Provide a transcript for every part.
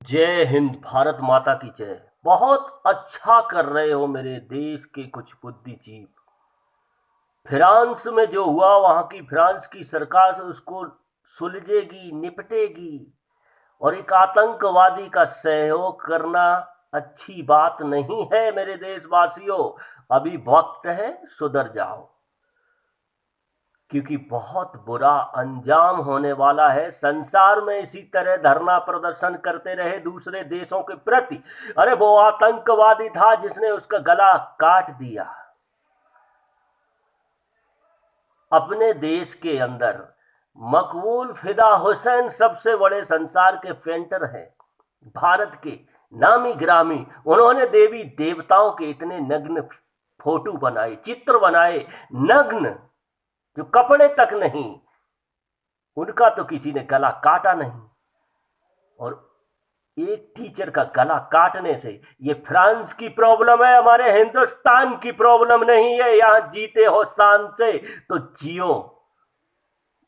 जय हिंद, भारत माता की जय। बहुत अच्छा कर रहे हो मेरे देश के कुछ बुद्धिजीव। फ्रांस में जो हुआ, वहां की फ्रांस की सरकार से उसको सुलझेगी, निपटेगी। और एक आतंकवादी का सहयोग करना अच्छी बात नहीं है मेरे देशवासियों। अभी वक्त है, सुधर जाओ, क्योंकि बहुत बुरा अंजाम होने वाला है। संसार में इसी तरह धरना प्रदर्शन करते रहे दूसरे देशों के प्रति। अरे वो आतंकवादी था जिसने उसका गला काट दिया। अपने देश के अंदर मकबूल फिदा हुसैन सबसे बड़े संसार के पेंटर हैं, भारत के नामी ग्रामी। उन्होंने देवी देवताओं के इतने नग्न फोटो बनाए, चित्र बनाए, नग्न, जो कपड़े तक नहीं। उनका तो किसी ने गला काटा नहीं। और एक टीचर का गला काटने से ये फ्रांस की प्रॉब्लम है, हमारे हिंदुस्तान की प्रॉब्लम नहीं है। यहां जीते हो शान से तो जियो,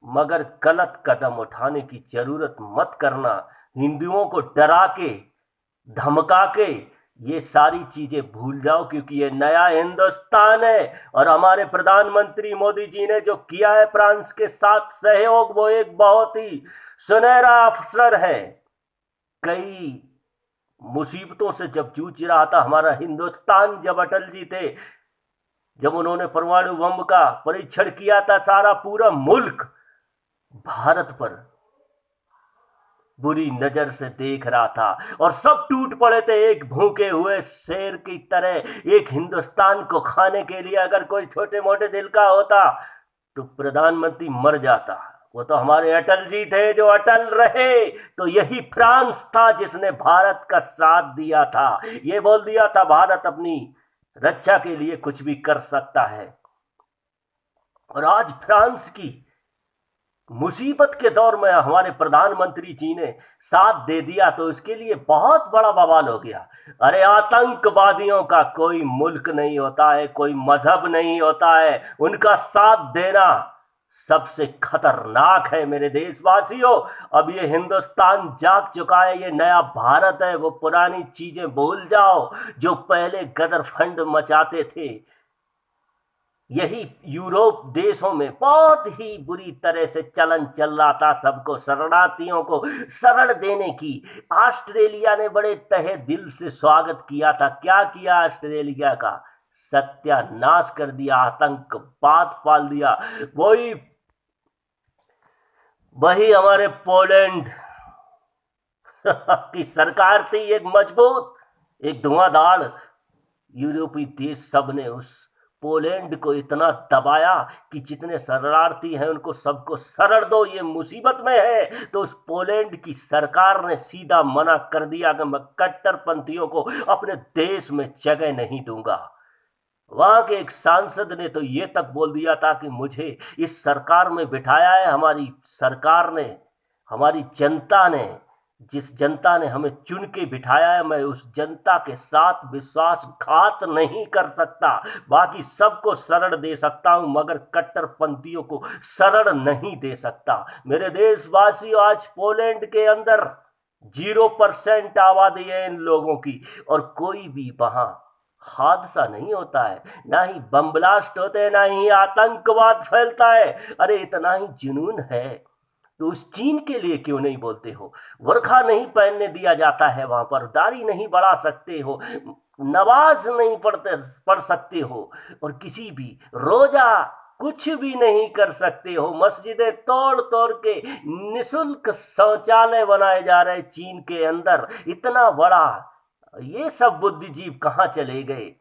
मगर गलत कदम उठाने की जरूरत मत करना। हिंदुओं को डरा के, धमका के ये सारी चीजें भूल जाओ, क्योंकि ये नया हिंदुस्तान है। और हमारे प्रधानमंत्री मोदी जी ने जो किया है फ्रांस के साथ सहयोग, वो एक बहुत ही सुनहरा अवसर है। कई मुसीबतों से जब जूझ रहा था हमारा हिंदुस्तान, जब अटल जी थे, जब उन्होंने परमाणु बम का परीक्षण किया था, सारा पूरा मुल्क भारत पर बुरी नजर से देख रहा था और सब टूट पड़े थे एक भूखे हुए शेर की तरह। एक हिंदुस्तान को खाने के लिए अगर कोई छोटे मोटे दिल का होता तो प्रधानमंत्री मर जाता। वो तो हमारे अटल जी थे जो अटल रहे। तो यही फ्रांस था जिसने भारत का साथ दिया था। ये बोल दिया था भारत अपनी रक्षा के लिए कुछ भी कर सकता है। और आज फ्रांस की मुसीबत के दौर में हमारे प्रधानमंत्री जी ने साथ दे दिया, तो इसके लिए बहुत बड़ा बवाल हो गया। अरे आतंकवादियों का कोई मुल्क नहीं होता है, कोई मजहब नहीं होता है। उनका साथ देना सबसे खतरनाक है मेरे देशवासियों। अब ये हिंदुस्तान जाग चुका है, ये नया भारत है। वो पुरानी चीजें भूल जाओ जो पहले गदर फंड मचाते थे। यही यूरोप देशों में बहुत ही बुरी तरह से चलन चल रहा था, सबको शरणार्थियों को शरण देने की। ऑस्ट्रेलिया ने बड़े तहे दिल से स्वागत किया था। क्या किया ऑस्ट्रेलिया का? सत्यानाश कर दिया, आतंकवाद पाल दिया। वही वही हमारे पोलैंड की सरकार थी, एक मजबूत, एक धुआंधार। यूरोपीय देश सब ने उस पोलैंड को इतना दबाया कि जितने शरणार्थी हैं उनको सबको शरण दो, ये मुसीबत में है। तो उस पोलैंड की सरकार ने सीधा मना कर दिया कि मैं कट्टरपंथियों को अपने देश में जगह नहीं दूंगा। वहां के एक सांसद ने तो ये तक बोल दिया था कि मुझे इस सरकार में बिठाया है हमारी सरकार ने, हमारी जनता ने। जिस जनता ने हमें चुन के बिठाया है, मैं उस जनता के साथ विश्वासघात नहीं कर सकता। बाकी सबको शरण दे सकता हूं, मगर कट्टरपंथियों को शरण नहीं दे सकता। मेरे देशवासियों, आज पोलैंड के अंदर 0% आबादी है इन लोगों की, और कोई भी वहां हादसा नहीं होता है, ना ही बम ब्लास्ट होते हैं, ना ही आतंकवाद फैलता है। अरे इतना ही जुनून है तो उस चीन के लिए क्यों नहीं बोलते हो? बुर्खा नहीं पहनने दिया जाता है वहां पर, दाढ़ी नहीं बढ़ा सकते हो, नमाज नहीं पढ़ सकते हो, और किसी भी रोजा कुछ भी नहीं कर सकते हो। मस्जिदें तोड़ तोड़ के निशुल्क शौचालय बनाए जा रहे चीन के अंदर, इतना बड़ा। ये सब बुद्धिजीव कहाँ चले गए?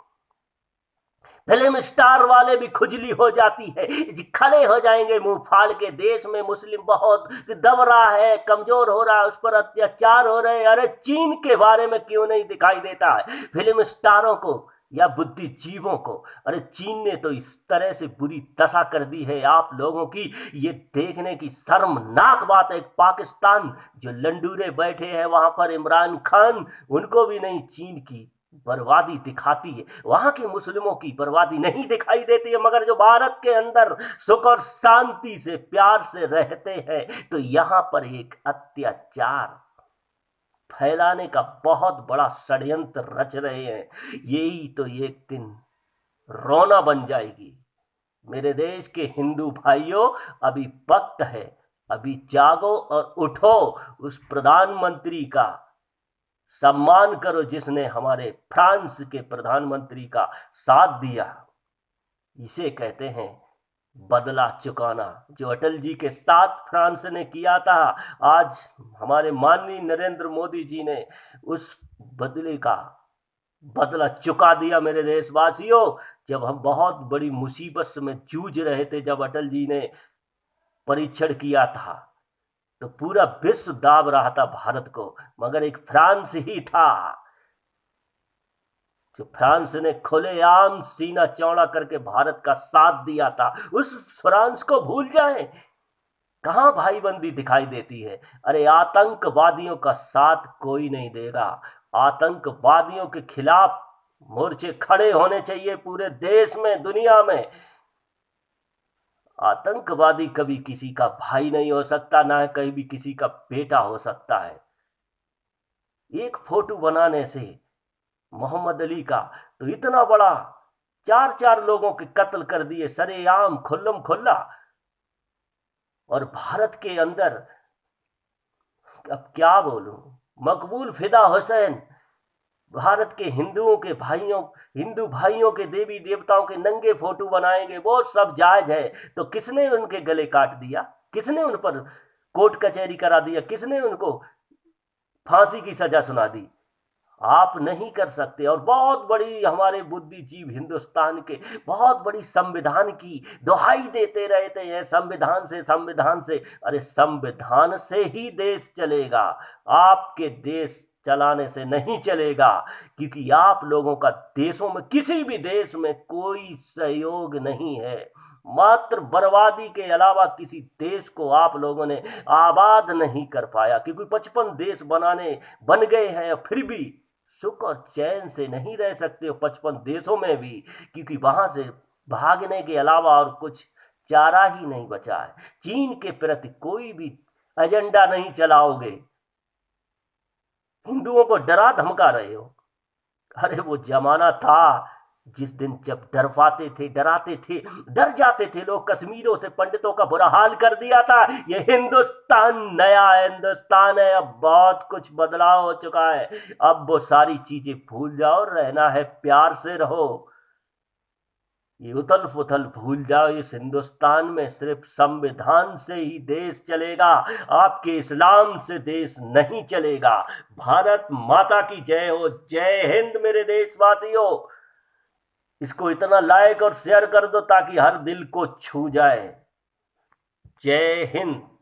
फिल्म स्टार वाले भी खुजली हो जाती है, खड़े हो जाएंगे मुंह फाड़ के। देश में मुस्लिम बहुत दब रहा है, कमजोर हो रहा है, उस पर अत्याचार हो रहे हैं। अरे चीन के बारे में क्यों नहीं दिखाई देता है फिल्म स्टारों को या बुद्धिजीवों को? अरे चीन ने तो इस तरह से बुरी दशा कर दी है आप लोगों की, ये देखने की शर्मनाक बात है। पाकिस्तान जो लंडूरे बैठे हैं वहां पर, इमरान खान, उनको भी नहीं चीन की बर्बादी दिखाती है, वहां के मुस्लिमों की बर्बादी नहीं दिखाई देती है। मगर जो भारत के अंदर सुख और शांति से प्यार से रहते हैं, तो यहां पर एक अत्याचार फैलाने का बहुत बड़ा षड्यंत्र रच रहे हैं। यही तो एक दिन रोना बन जाएगी। मेरे देश के हिंदू भाइयों, अभी वक्त है, अभी जागो और उठो। उस प्रधानमंत्री का सम्मान करो जिसने हमारे फ्रांस के प्रधानमंत्री का साथ दिया। इसे कहते हैं बदला चुकाना। जो अटल जी के साथ फ्रांस ने किया था, आज हमारे माननीय नरेंद्र मोदी जी ने उस बदले का बदला चुका दिया। मेरे देशवासियों, जब हम बहुत बड़ी मुसीबत में जूझ रहे थे, जब अटल जी ने परीक्षण किया था, तो पूरा विश्व दाब रहा था भारत को, मगर एक फ्रांस ही था जो फ्रांस ने खुलेआम सीना चौड़ा करके भारत का साथ दिया था। उस फ्रांस को भूल जाएं। कहां भाईबंदी दिखाई देती है? अरे आतंकवादियों का साथ कोई नहीं देगा। आतंकवादियों के खिलाफ मोर्चे खड़े होने चाहिए पूरे देश में, दुनिया में। आतंकवादी कभी किसी का भाई नहीं हो सकता, ना कहीं भी किसी का बेटा हो सकता है। एक फोटो बनाने से मोहम्मद अली का तो इतना बड़ा 4 लोगों के कत्ल कर दिए सरेआम, खुल्लम खुल्ला। और भारत के अंदर अब क्या बोलूं, मकबूल फिदा हुसैन, भारत के हिंदुओं के भाइयों, हिंदू भाइयों के देवी देवताओं के नंगे फोटो बनाएंगे, वो सब जायज है। तो किसने उनके गले काट दिया? किसने उन पर कोर्ट कचहरी करा दिया? किसने उनको फांसी की सजा सुना दी? आप नहीं कर सकते। और बहुत बड़ी हमारे बुद्धिजीव हिंदुस्तान के बहुत बड़ी संविधान की दुहाई देते रहते हैं, संविधान से, संविधान से। अरे संविधान से ही देश चलेगा, आपके देश चलाने से नहीं चलेगा। क्योंकि आप लोगों का देशों में, किसी भी देश में कोई सहयोग नहीं है। मात्र बर्बादी के अलावा किसी देश को आप लोगों ने आबाद नहीं कर पाया। क्योंकि 55 देश बन गए हैं, फिर भी सुख और चैन से नहीं रह सकते हो 55 देशों में भी। क्योंकि वहां से भागने के अलावा और कुछ चारा ही नहीं बचा है। चीन के प्रति कोई भी एजेंडा नहीं चलाओगे, हिंदुओं को डरा धमका रहे हो। अरे वो जमाना था जिस दिन जब डरवाते थे, डराते थे, डर जाते थे लोग। कश्मीरों से पंडितों का बुरा हाल कर दिया था। ये हिंदुस्तान नया हिंदुस्तान है, अब बहुत कुछ बदलाव हो चुका है। अब वो सारी चीजें भूल जाओ, रहना है प्यार से रहो। ये उथल पुथल भूल जाओ। इस हिंदुस्तान में सिर्फ संविधान से ही देश चलेगा, आपके इस्लाम से देश नहीं चलेगा। भारत माता की जय हो। जय हिंद मेरे देशवासियों। इसको इतना लाइक और शेयर कर दो ताकि हर दिल को छू जाए। जय हिंद।